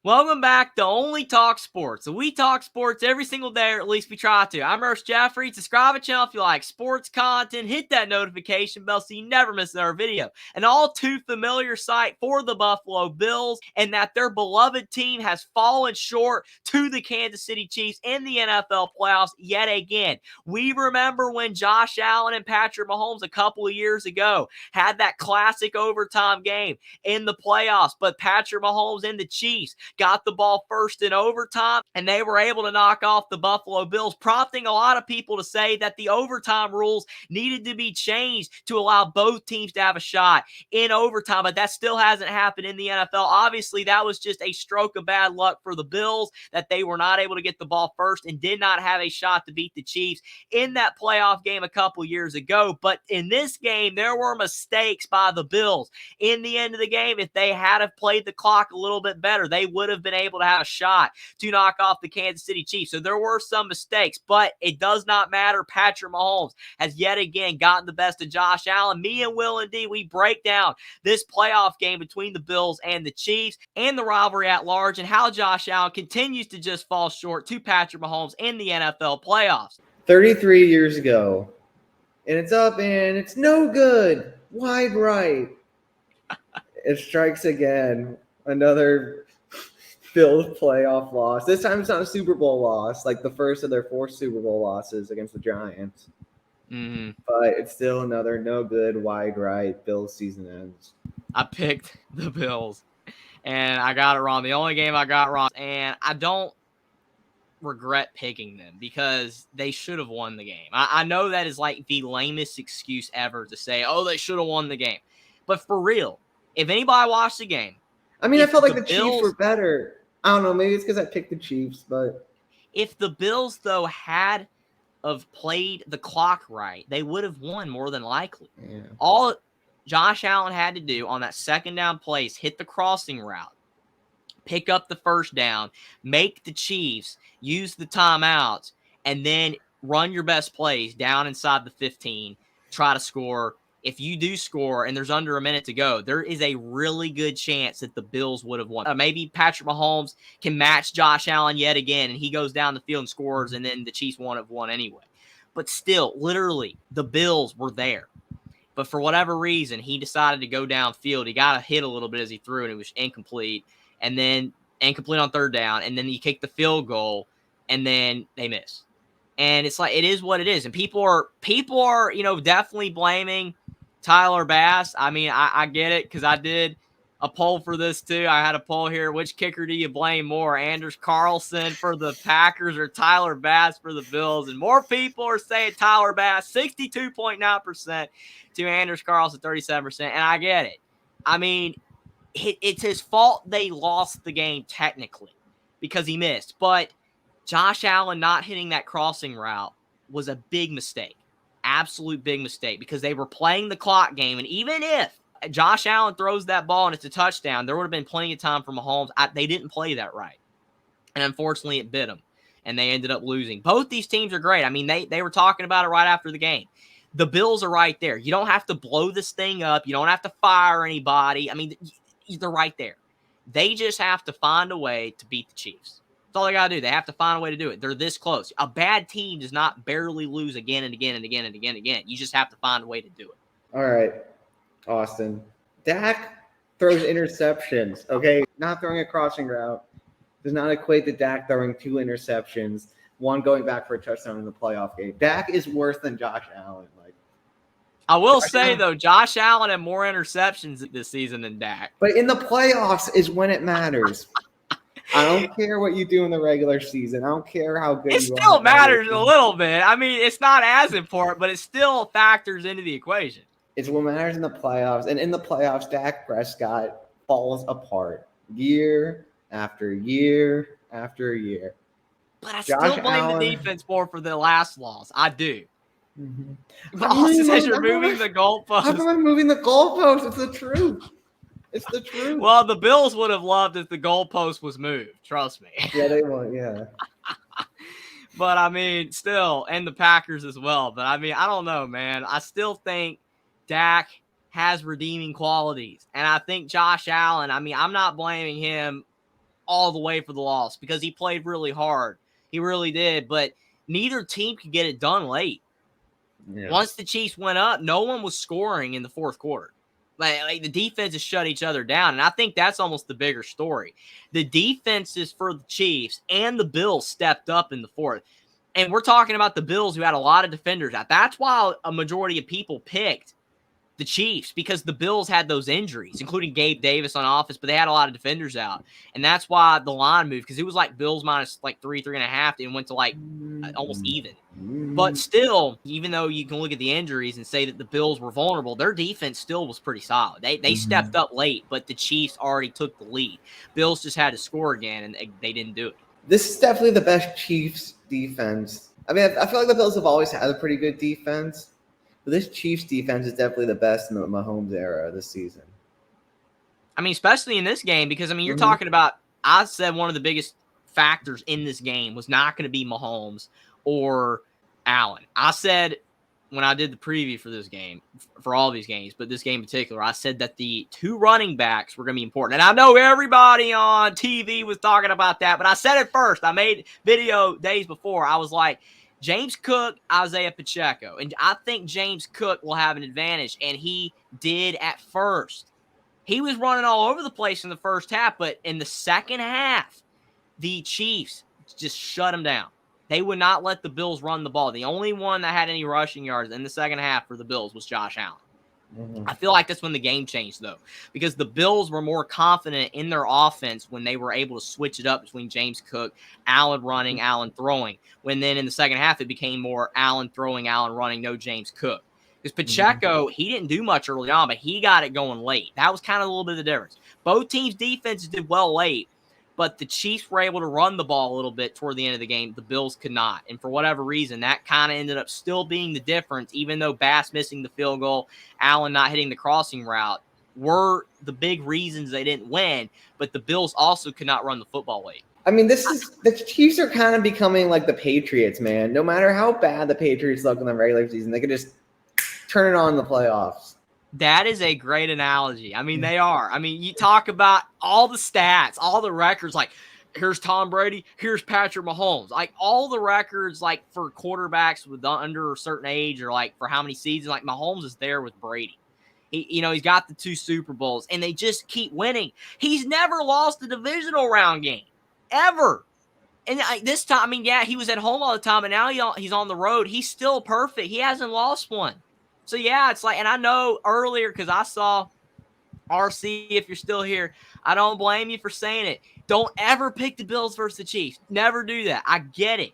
Welcome back to Only Talk Sports. So we talk sports every single day, or at least we try to. I'm Ernst Jeffrey. Subscribe to the channel if you like sports content. Hit that notification bell so you never miss another video. An all too familiar sight for the Buffalo Bills, and that their beloved team has fallen short to the Kansas City Chiefs in the NFL playoffs yet again. We remember when Josh Allen and Patrick Mahomes a couple of years ago had that classic overtime game in the playoffs, but Patrick Mahomes and the Chiefs got the ball first in overtime, and they were able to knock off the Buffalo Bills, prompting a lot of people to say that the overtime rules needed to be changed to allow both teams to have a shot in overtime, but that still hasn't happened in the NFL. Obviously, that was just a stroke of bad luck for the Bills that they were not able to get the ball first and did not have a shot to beat the Chiefs in that playoff game a couple years ago. But in this game, there were mistakes by the Bills. In the end of the game, if they had have played the clock a little bit better, they would have been able to have a shot to knock off the Kansas City Chiefs. So there were some mistakes, but it does not matter. Patrick Mahomes has yet again gotten the best of Josh Allen. Me and Will and D, we break down this playoff game between the Bills and the Chiefs and the rivalry at large and how Josh Allen continues to just fall short to Patrick Mahomes in the NFL playoffs. 33 years ago, and it's up and it's no good. Wide right. It strikes again. Another Bills playoff loss. This time it's not a Super Bowl loss, like the first of their 4 Super Bowl losses against the Giants. But it's still another no good wide right. Bills season ends. I picked the Bills, and I got it wrong. The only game I got wrong, and I don't regret picking them because they should have won the game. I know that is like the lamest excuse ever to say, oh, they should have won the game. But for real, if anybody watched the game, I mean, I felt like the Chiefs were better. I don't know. Maybe it's because I picked the Chiefs, but if the Bills, though, had of played the clock right, they would have won more than likely. Yeah. All Josh Allen had to do on that second down play is hit the crossing route, pick up the first down, make the Chiefs use the timeouts, and then run your best plays down inside the 15, try to score. If you do score and there's under a minute to go, there is a really good chance that the Bills would have won. Maybe Patrick Mahomes can match Josh Allen yet again, and he goes down the field and scores, and then the Chiefs would have won anyway. But still, literally, the Bills were there. But for whatever reason, he decided to go downfield. He got a hit a little bit as he threw, and it was incomplete. And then incomplete on third down, and then he kicked the field goal, and then they miss. And it's like, it is what it is. And people are, definitely blaming Tyler Bass. I mean, I get it because I did a poll for this too. I had a poll here. Which kicker do you blame more? Anders Carlson for the Packers or Tyler Bass for the Bills? And more people are saying Tyler Bass, 62.9% to Anders Carlson, 37%. And I get it. I mean, it's his fault they lost the game technically because he missed. But Josh Allen not hitting that crossing route was a big mistake. Absolute big mistake because they were playing the clock game. And even if Josh Allen throws that ball and it's a touchdown, there would have been plenty of time for Mahomes. They didn't play that right. And unfortunately, it bit them. And they ended up losing. Both these teams are great. I mean, they were talking about it right after the game. The Bills are right there. You don't have to blow this thing up. You don't have to fire anybody. I mean, they're right there. They just have to find a way to beat the Chiefs. That's all they got to do. They have to find a way to do it. They're this close. A bad team does not barely lose again and again and again and again and again. You just have to find a way to do it. All right, Austin. Dak throws interceptions, okay? Not throwing a crossing route does not equate to Dak throwing 2 interceptions, one going back for a touchdown in the playoff game. Dak is worse than Josh Allen. I will say, though, Josh Allen had more interceptions this season than Dak. But in the playoffs is when it matters. I don't care what you do in the regular season. I don't care how good you are. It still matters a little bit. I mean, it's not as important, but it still factors into the equation. It's what matters in the playoffs. And in the playoffs, Dak Prescott falls apart year after year after year. But I still blame the defense more for the last loss. I do. Mm-hmm. Austin says you're moving the goalpost. I'm not moving the goalpost. It's the truth. It's the truth. Well, the Bills would have loved if the goalpost was moved. Trust me. Yeah, they would. Yeah. But, I mean, still, and the Packers as well. But, I mean, I don't know, man. I still think Dak has redeeming qualities. And I think Josh Allen, I mean, I'm not blaming him all the way for the loss because he played really hard. He really did, but neither team could get it done late. Yeah. Once the Chiefs went up, no one was scoring in the fourth quarter. Like the defenses shut each other down, and I think that's almost the bigger story. The defenses for the Chiefs and the Bills stepped up in the fourth. And we're talking about the Bills who had a lot of defenders out. That's why a majority of people picked the Chiefs, because the Bills had those injuries, including Gabe Davis on offense, but they had a lot of defenders out. And that's why the line moved, because it was like Bills minus like 3.5, and went to like almost even. But still, even though you can look at the injuries and say that the Bills were vulnerable, their defense still was pretty solid. They stepped up late, but the Chiefs already took the lead. Bills just had to score again, and they didn't do it. This is definitely the best Chiefs defense. I mean, I feel like the Bills have always had a pretty good defense, but this Chiefs defense is definitely the best in the Mahomes era this season. I mean, especially in this game, because, I mean, you're talking about, I said one of the biggest factors in this game was not going to be Mahomes or Allen. I said when I did the preview for this game, for all these games, but this game in particular, I said that the two running backs were going to be important. And I know everybody on TV was talking about that, but I said it first. I made video days before. I was like, James Cook, Isaiah Pacheco. And I think James Cook will have an advantage, and he did at first. He was running all over the place in the first half, but in the second half, the Chiefs just shut him down. They would not let the Bills run the ball. The only one that had any rushing yards in the second half for the Bills was Josh Allen. I feel like that's when the game changed, though, because the Bills were more confident in their offense when they were able to switch it up between James Cook, Allen running, Allen throwing. When then in the second half, it became more Allen throwing, Allen running, no James Cook. Because Pacheco, he didn't do much early on, but he got it going late. That was kind of a little bit of the difference. Both teams' defenses did well late, but the Chiefs were able to run the ball a little bit toward the end of the game. The Bills could not. And for whatever reason, that kind of ended up still being the difference, even though Bass missing the field goal, Allen not hitting the crossing route, were the big reasons they didn't win. But the Bills also could not run the football late. I mean, the Chiefs are kind of becoming like the Patriots, man. No matter how bad the Patriots look in the regular season, they could just turn it on in the playoffs. That is a great analogy. I mean, they are. I mean, you talk about all the stats, all the records, like here's Tom Brady, here's Patrick Mahomes. Like all the records, like for quarterbacks with under a certain age, or like for how many seasons, like Mahomes is there with Brady. He's got the 2 Super Bowls, and they just keep winning. He's never lost a divisional round game, ever. And this time, I mean, yeah, he was at home all the time, and now he's on the road. He's still perfect. He hasn't lost one. So, yeah, it's like, and I know earlier, because I saw RC, if you're still here, I don't blame you for saying it. Don't ever pick the Bills versus the Chiefs. Never do that. I get it.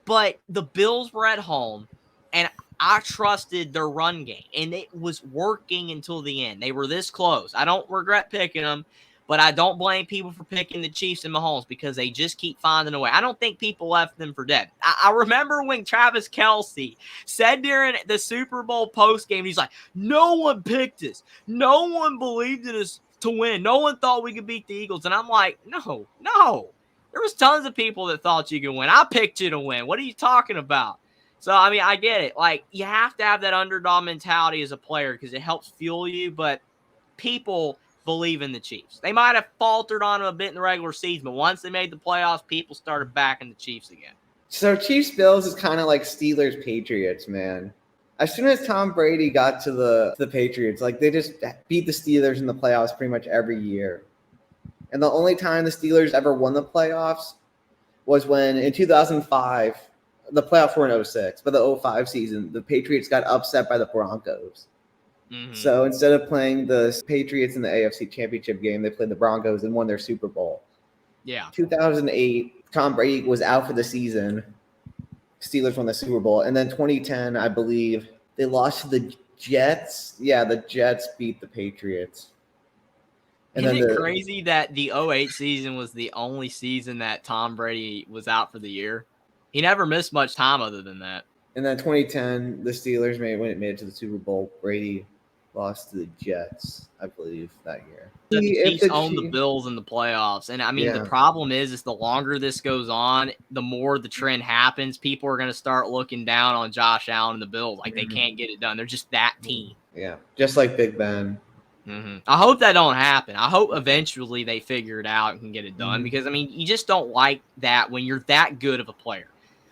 But the Bills were at home, and I trusted their run game, and it was working until the end. They were this close. I don't regret picking them, but I don't blame people for picking the Chiefs and Mahomes because they just keep finding a way. I don't think people left them for dead. I remember when Travis Kelce said during the Super Bowl postgame, he's like, no one picked us. No one believed in us to win. No one thought we could beat the Eagles. And I'm like, no. There was tons of people that thought you could win. I picked you to win. What are you talking about? So, I mean, I get it. Like, you have to have that underdog mentality as a player because it helps fuel you, but people believe in the Chiefs. They might have faltered on them a bit in the regular season, but once they made the playoffs, people started backing the Chiefs again. So Chiefs-Bills is kind of like Steelers-Patriots, man. As soon as Tom Brady got to the Patriots, like they just beat the Steelers in the playoffs pretty much every year. And the only time the Steelers ever won the playoffs was when in 2005, the playoffs were in 2006, but the 2005 season, the Patriots got upset by the Broncos. So instead of playing the Patriots in the AFC Championship game, they played the Broncos and won their Super Bowl. Yeah. 2008, Tom Brady was out for the season. Steelers won the Super Bowl. And then 2010, I believe, they lost to the Jets. Yeah, the Jets beat the Patriots. And Isn't it crazy that the 2008 season was the only season that Tom Brady was out for the year? He never missed much time other than that. And then 2010, the Steelers made it to the Super Bowl. Brady lost to the Jets, I believe, that year. The Chiefs owned the Bills in the playoffs. And, I mean, the problem is the longer this goes on, the more the trend happens. People are going to start looking down on Josh Allen and the Bills. Like, they can't get it done. They're just that team. Yeah, just like Big Ben. I hope that don't happen. I hope eventually they figure it out and can get it done because, I mean, you just don't like that when you're that good of a player,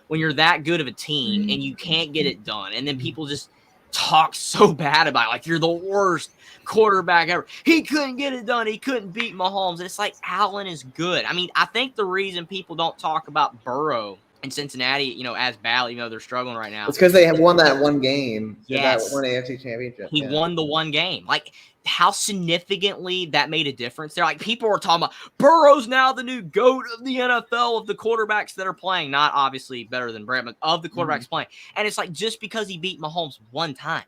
when you're that good of a team and you can't get it done. And then people just talk so bad about it, like you're the worst quarterback ever. He couldn't get it done. He couldn't beat Mahomes. And it's like Allen is good. I mean, I think the reason people don't talk about Burrow in Cincinnati, you know, as badly, you know, they're struggling right now. It's because they have won that one game. Yes. That one AFC championship. He won the one game. Like, how significantly that made a difference there. Like, people were talking about Burrow's now the new GOAT of the NFL of the quarterbacks that are playing. Not obviously better than Brett, but of the quarterbacks playing. And it's like, just because he beat Mahomes one time.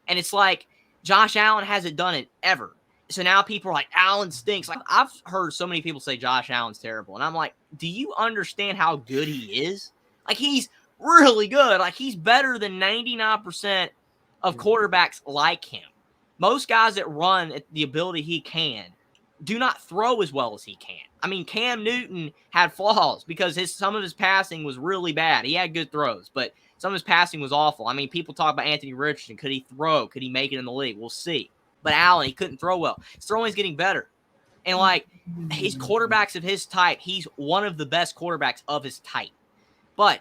And it's like, Josh Allen hasn't done it ever. So now people are like, Allen stinks. Like, I've heard so many people say Josh Allen's terrible. And I'm like, do you understand how good he is? Like, he's really good. Like, he's better than 99% of quarterbacks like him. Most guys that run at the ability he can do not throw as well as he can. I mean, Cam Newton had flaws because some of his passing was really bad. He had good throws, but some of his passing was awful. I mean, people talk about Anthony Richardson. Could he throw? Could he make it in the league? We'll see. But Allen, he couldn't throw well. His throwing's getting better. And, like, his quarterbacks of his type, he's one of the best quarterbacks of his type. But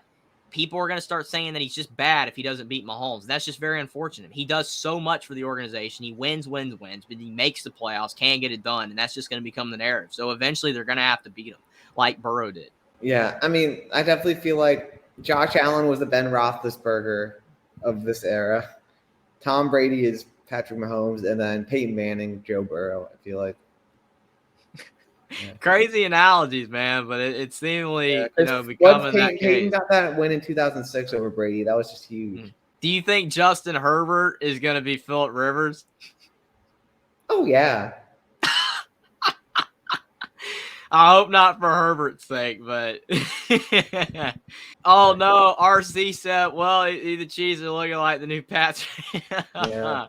people are going to start saying that he's just bad if he doesn't beat Mahomes. That's just very unfortunate. He does so much for the organization. He wins, but he makes the playoffs, can't get it done, and that's just going to become the narrative. So eventually they're going to have to beat him like Burrow did. Yeah, I mean, I definitely feel like Josh Allen was the Ben Roethlisberger of this era. Tom Brady is Patrick Mahomes, and then Peyton Manning, Joe Burrow, I feel like. Yeah. Crazy analogies, man, but it's seemingly, becoming that case. Peyton got that win in 2006 over Brady. That was just huge. Do you think Justin Herbert is going to be Phillip Rivers? Oh, yeah. I hope not for Herbert's sake, but oh no, RC said, well, the Chiefs are looking like the new Pats. Yeah.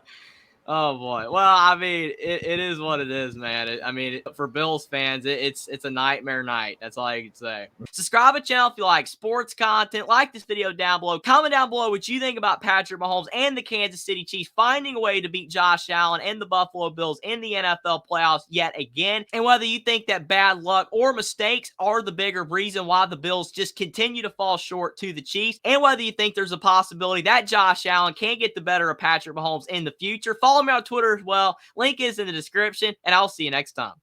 Oh boy. Well, I mean, it is what it is, man. For Bills fans, it's a nightmare night. That's all I can say. Subscribe to the channel if you like sports content. Like this video down below. Comment down below what you think about Patrick Mahomes and the Kansas City Chiefs finding a way to beat Josh Allen and the Buffalo Bills in the NFL playoffs yet again. And whether you think that bad luck or mistakes are the bigger reason why the Bills just continue to fall short to the Chiefs. And whether you think there's a possibility that Josh Allen can get the better of Patrick Mahomes in the future. Follow me on Twitter as well. Link is in the description, and I'll see you next time.